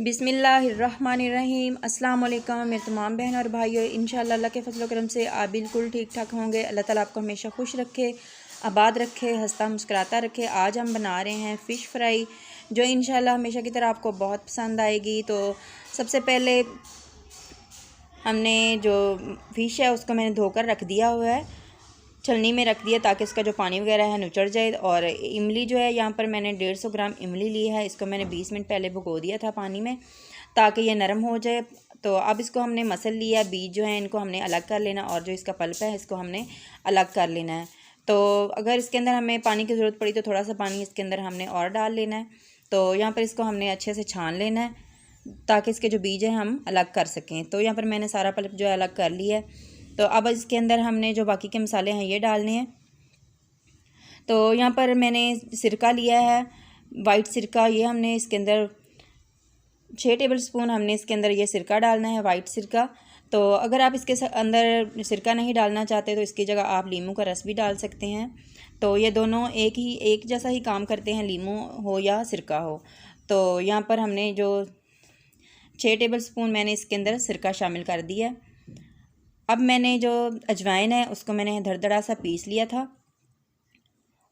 बिस्मिल्लाहिर्रहमानिर्रहीम। अस्सलाम वालेकुम मेरे तमाम बहन और भाइयों, इंशाअल्लाह अल्लाह के फजल करम से आप बिल्कुल ठीक ठाक होंगे। अल्लाह ताला आपको हमेशा खुश रखे, आबाद रखे, हंसता मुस्कुराता रखे। आज हम बना रहे हैं फ़िश फ्राई, जो इंशाअल्लाह हमेशा की तरह आपको बहुत पसंद आएगी। तो सबसे पहले हमने जो फ़िश है उसको मैंने धोकर रख दिया हुआ है, छलनी में रख दिया ताकि इसका जो पानी वगैरह है नुचड़ जाए। और इमली जो है यहाँ पर मैंने 150 ग्राम इमली ली है। इसको मैंने 20 मिनट पहले भिगो दिया था पानी में ताकि ये नरम हो जाए। तो अब इसको हमने मसल लिया, बीज जो है इनको हमने अलग कर लेना और जो इसका पल्प है इसको हमने अलग कर लेना है। तो अगर इसके अंदर हमें पानी की ज़रूरत पड़ी तो थोड़ा सा पानी इसके अंदर हमने और डाल लेना है। तो यहाँ पर इसको हमने अच्छे से छान लेना है ताकि इसके जो बीज हैं हम अलग कर सकें। तो यहाँ पर मैंने सारा पल्प जो है अलग कर लिया है। तो अब इसके अंदर हमने जो बाकी के मसाले हैं ये डालने हैं। तो यहाँ पर मैंने सिरका लिया है, वाइट सिरका, ये हमने इसके अंदर 6 टेबल स्पून हमने इसके अंदर ये सिरका डालना है, वाइट सिरका। तो अगर आप इसके अंदर सिरका नहीं डालना चाहते तो इसकी जगह आप लीमू का रस भी डाल सकते हैं। तो ये दोनों एक जैसा ही काम करते हैं, लीमू हो या सिरका हो। तो यहाँ पर हमने जो 6 टेबल स्पून मैंने इसके अंदर सिरका शामिल कर दिया है। अब मैंने जो अजवाइन है उसको मैंने दरदरा सा पीस लिया था,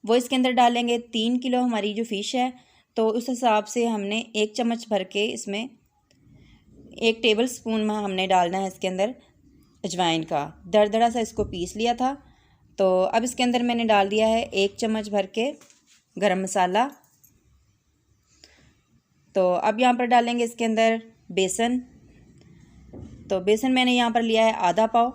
वो इसके अंदर डालेंगे। 3 किलो हमारी जो फ़िश है तो उस हिसाब से हमने 1 चम्मच भर के इसमें 1 टेबल स्पून में हमने डालना है इसके अंदर अजवाइन का। दरदरा सा इसको पीस लिया था। तो अब इसके अंदर मैंने डाल दिया है 1 चम्मच भर के गरम मसाला। तो अब यहाँ पर डालेंगे इसके अंदर बेसन। तो बेसन मैंने यहाँ पर लिया है आधा पाव।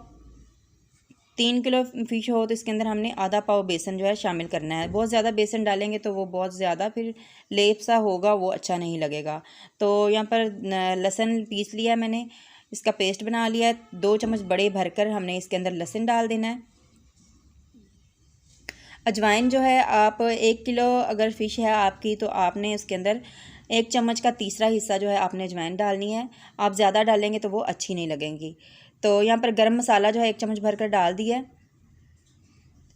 3 किलो फ़िश हो तो इसके अंदर हमने आधा पाव बेसन जो है शामिल करना है। बहुत ज़्यादा बेसन डालेंगे तो वो बहुत ज़्यादा फिर लेप सा होगा, वो अच्छा नहीं लगेगा। तो यहाँ पर लहसुन पीस लिया मैंने, इसका पेस्ट बना लिया है। 2 चम्मच बड़े भरकर हमने इसके अंदर लहसुन डाल देना है। अजवाइन जो है आप 1 किलो अगर फ़िश है आपकी तो आपने उसके अंदर 1 चम्मच का तीसरा हिस्सा जो है आपने अजवाइन डालनी है। आप ज़्यादा डालेंगे तो वो अच्छी नहीं लगेंगी। तो यहाँ पर गरम मसाला जो है 1 चम्मच भरकर डाल दिया।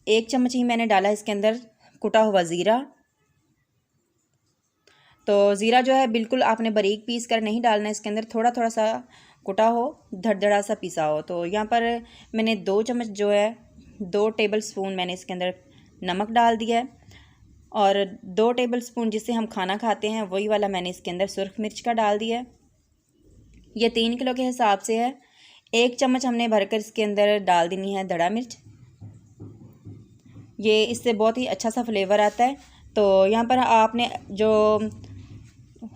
1 चम्मच ही मैंने डाला इसके अंदर कुटा हुआ ज़ीरा। तो ज़ीरा जो है बिल्कुल आपने बारीक पीस कर नहीं डालना है, इसके अंदर थोड़ा थोड़ा सा कुटा हो, धड़धड़ा सा पिसा हो। तो यहाँ पर मैंने 2 चम्मच जो है 2 टेबल स्पून मैंने इसके अंदर नमक डाल दिया है। और 2 टेबल स्पून जिससे हम खाना खाते हैं वही वाला मैंने इसके अंदर सुर्ख मिर्च का डाल दिया है। ये 3 किलो के हिसाब से है। 1 चम्मच हमने भरकर इसके अंदर डाल देनी है धड़ा मिर्च, ये इससे बहुत ही अच्छा सा फ्लेवर आता है। तो यहाँ पर आपने जो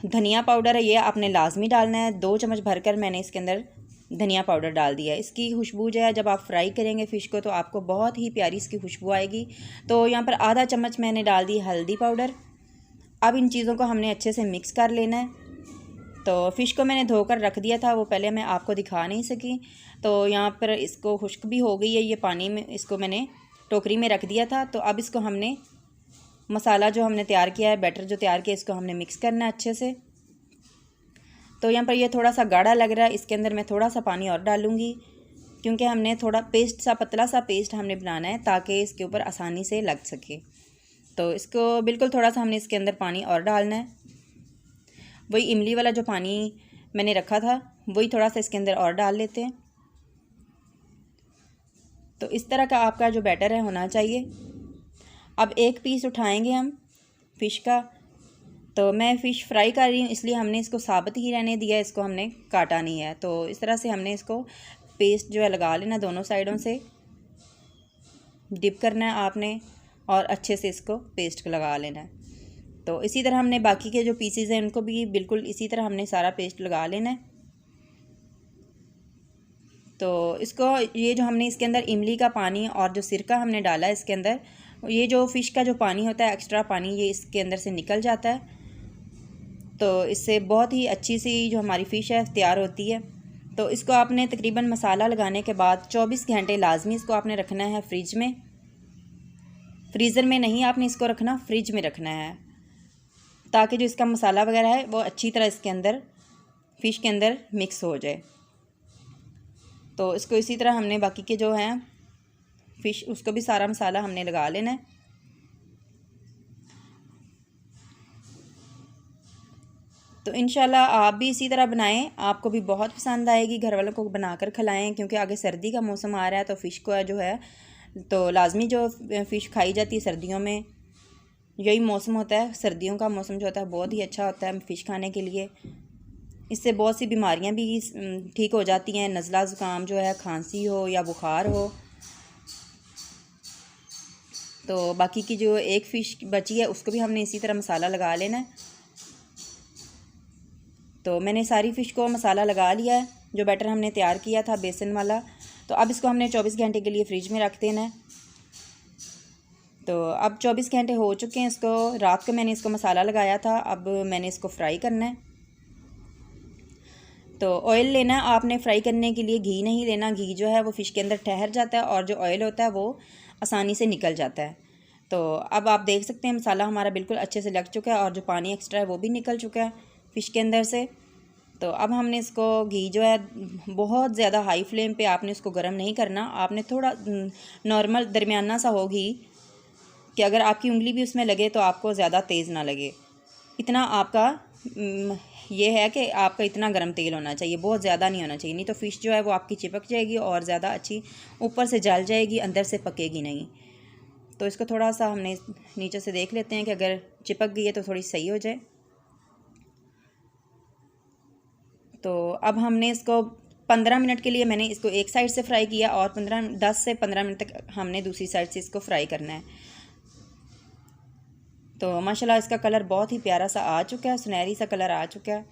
धनिया पाउडर है ये आपने लाजमी डालना है। 2 चम्मच भरकर मैंने इसके अंदर धनिया पाउडर डाल दिया है। इसकी खुशबू जो है जब आप फ्राई करेंगे फ़िश को तो आपको बहुत ही प्यारी इसकी खुशबू आएगी। तो यहाँ पर आधा चम्मच मैंने डाल दी हल्दी पाउडर। अब इन चीज़ों को हमने अच्छे से मिक्स कर लेना है। तो फ़िश को मैंने धोकर रख दिया था, वो पहले मैं आपको दिखा नहीं सकी। तो यहाँ पर इसको खुश्क भी हो गई है, ये पानी में इसको मैंने टोकरी में रख दिया था। तो अब इसको हमने मसाला जो हमने तैयार किया है, बैटर जो तैयार किया, इसको हमने मिक्स करना है अच्छे से। तो यहाँ पर ये थोड़ा सा गाढ़ा लग रहा है, इसके अंदर मैं थोड़ा सा पानी और डालूँगी क्योंकि हमने थोड़ा पेस्ट सा, पतला सा पेस्ट हमने बनाना है ताकि इसके ऊपर आसानी से लग सके। तो इसको बिल्कुल थोड़ा सा हमने इसके अंदर पानी और डालना है। वही इमली वाला जो पानी मैंने रखा था वही थोड़ा सा इसके अंदर और डाल लेते हैं। तो इस तरह का आपका जो बैटर है होना चाहिए। अब एक पीस उठाएंगे हम फ़िश का। तो मैं फ़िश फ्राई कर रही हूँ इसलिए हमने इसको साबित ही रहने दिया, इसको हमने काटा नहीं है। तो इस तरह से हमने इसको पेस्ट जो है लगा लेना, दोनों साइडों से डिप करना है आपने और अच्छे से इसको पेस्ट लगा लेना है। तो इसी तरह हमने बाकी के जो पीसीज हैं उनको भी बिल्कुल इसी तरह हमने सारा पेस्ट लगा लेना है। तो इसको ये जो हमने इसके अंदर इमली का पानी और जो सिरका हमने डाला है इसके अंदर, ये जो फ़िश का जो पानी होता है एक्स्ट्रा पानी ये इसके अंदर से निकल जाता है। तो इससे बहुत ही अच्छी सी जो हमारी फ़िश है तैयार होती है। तो इसको आपने तकरीबन मसाला लगाने के बाद 24 घंटे लाजमी इसको आपने रखना है फ्रिज में। फ्रीज़र में नहीं आपने इसको रखना, फ्रिज में रखना है ताकि जो इसका मसाला वगैरह है वो अच्छी तरह इसके अंदर फ़िश के अंदर मिक्स हो जाए। तो इसको इसी तरह हमने बाकी के जो हैं फ़िश उसको भी सारा मसाला हमने लगा लेना है। तो इंशाल्लाह आप भी इसी तरह बनाएं, आपको भी बहुत पसंद आएगी। घर वालों को बनाकर खिलाएं, क्योंकि आगे सर्दी का मौसम आ रहा है, तो फ़िश को जो है तो लाजमी जो फ़िश खाई जाती है सर्दियों में, यही मौसम होता है। सर्दियों का मौसम जो होता है बहुत ही अच्छा होता है फ़िश खाने के लिए। इससे बहुत सी बीमारियां भी ठीक हो जाती हैं, नज़ला ज़ुकाम जो है, खांसी हो या बुखार हो। तो बाकी की जो एक फ़िश बची है उसको भी हमने इसी तरह मसाला लगा लेना है। तो मैंने सारी फ़िश को मसाला लगा लिया है, जो बैटर हमने तैयार किया था बेसन वाला। तो अब इसको हमने 24 घंटे के लिए फ्रिज में रख देना है। तो अब 24 घंटे हो चुके हैं इसको, रात को मैंने इसको मसाला लगाया था। अब मैंने इसको फ्राई करना है। तो ऑयल लेना है आपने फ्राई करने के लिए, घी नहीं लेना। घी जो है वो फ़िश के अंदर ठहर जाता है और जो ऑयल होता है वो आसानी से निकल जाता है। तो अब आप देख सकते हैं मसाला हमारा बिल्कुल अच्छे से लग चुका है और जो पानी एक्स्ट्रा है वो भी निकल चुका है फ़िश के अंदर से। तो अब हमने इसको घी जो है बहुत ज़्यादा हाई फ्लेम पे आपने इसको गर्म नहीं करना, आपने थोड़ा नॉर्मल दरमियाना सा हो घी, कि अगर आपकी उंगली भी उसमें लगे तो आपको ज़्यादा तेज़ ना लगे। इतना आपका ये है कि आपका इतना गर्म तेल होना चाहिए, बहुत ज़्यादा नहीं होना चाहिए, नहीं तो फ़िश जो है वो आपकी चिपक जाएगी और ज़्यादा अच्छी ऊपर से जल जाएगी, अंदर से पकेगी नहीं। तो इसको थोड़ा सा हमने नीचे से देख लेते हैं कि अगर चिपक गई है तो थोड़ी सही हो जाए। तो अब हमने इसको 15 मिनट के लिए मैंने इसको एक साइड से फ्राई किया और 10 से 15 मिनट तक हमने दूसरी साइड से इसको फ्राई करना है। तो माशाल्लाह इसका कलर बहुत ही प्यारा सा आ चुका है, सुनहरी सा कलर आ चुका है।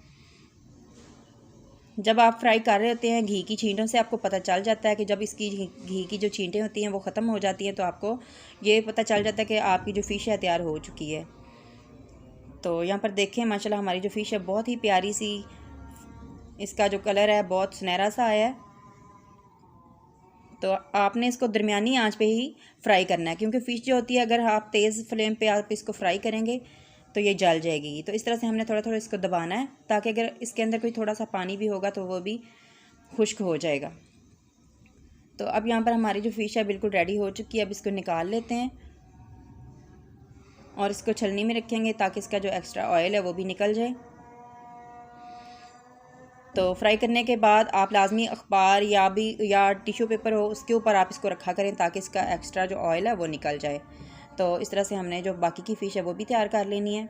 जब आप फ्राई कर रहे होते हैं घी की छींटों से आपको पता चल जाता है कि जब इसकी घी की जो छींटें होती हैं वो ख़त्म हो जाती हैं, तो आपको ये पता चल जाता है कि आपकी जो फ़िश है तैयार हो चुकी है। तो यहाँ पर देखें माशाल्लाह हमारी जो फ़िश है बहुत ही प्यारी सी, इसका जो कलर है बहुत सुनहरा सा आया है। तो आपने इसको दरमियानी आंच पे ही फ्राई करना है, क्योंकि फ़िश जो होती है अगर आप तेज़ फ्लेम पे आप इसको फ्राई करेंगे तो ये जल जाएगी। तो इस तरह से हमने थोड़ा थोड़ा इसको दबाना है, ताकि अगर इसके अंदर कोई थोड़ा सा पानी भी होगा तो वो भी खुश्क हो जाएगा। तो अब यहाँ पर हमारी जो फ़िश है बिल्कुल रेडी हो चुकी है। अब इसको निकाल लेते हैं और इसको छलनी में रखेंगे ताकि इसका जो एक्स्ट्रा ऑयल है वो भी निकल जाए। तो फ्राई करने के बाद आप लाजमी अखबार या टिश्यू पेपर हो उसके ऊपर आप इसको रखा करें ताकि इसका एक्स्ट्रा जो ऑयल है वो निकल जाए। तो इस तरह से हमने जो बाकी की फ़िश है वो भी तैयार कर लेनी है।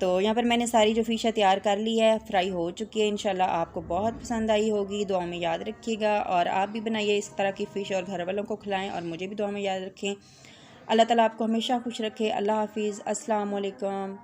तो यहाँ पर मैंने सारी जो फ़िश है तैयार कर ली है, फ्राई हो चुकी है। इंशाल्लाह आपको बहुत पसंद आई होगी, दुआ में याद रखिएगा और आप भी बनाइए इस तरह की फ़िश और घर वालों को खिलाएँ और मुझे भी दुआ में याद रखें। अल्लाह ताला आपको हमेशा खुश रखे। अल्लाह हाफिज़। अस्सलाम वालेकुम।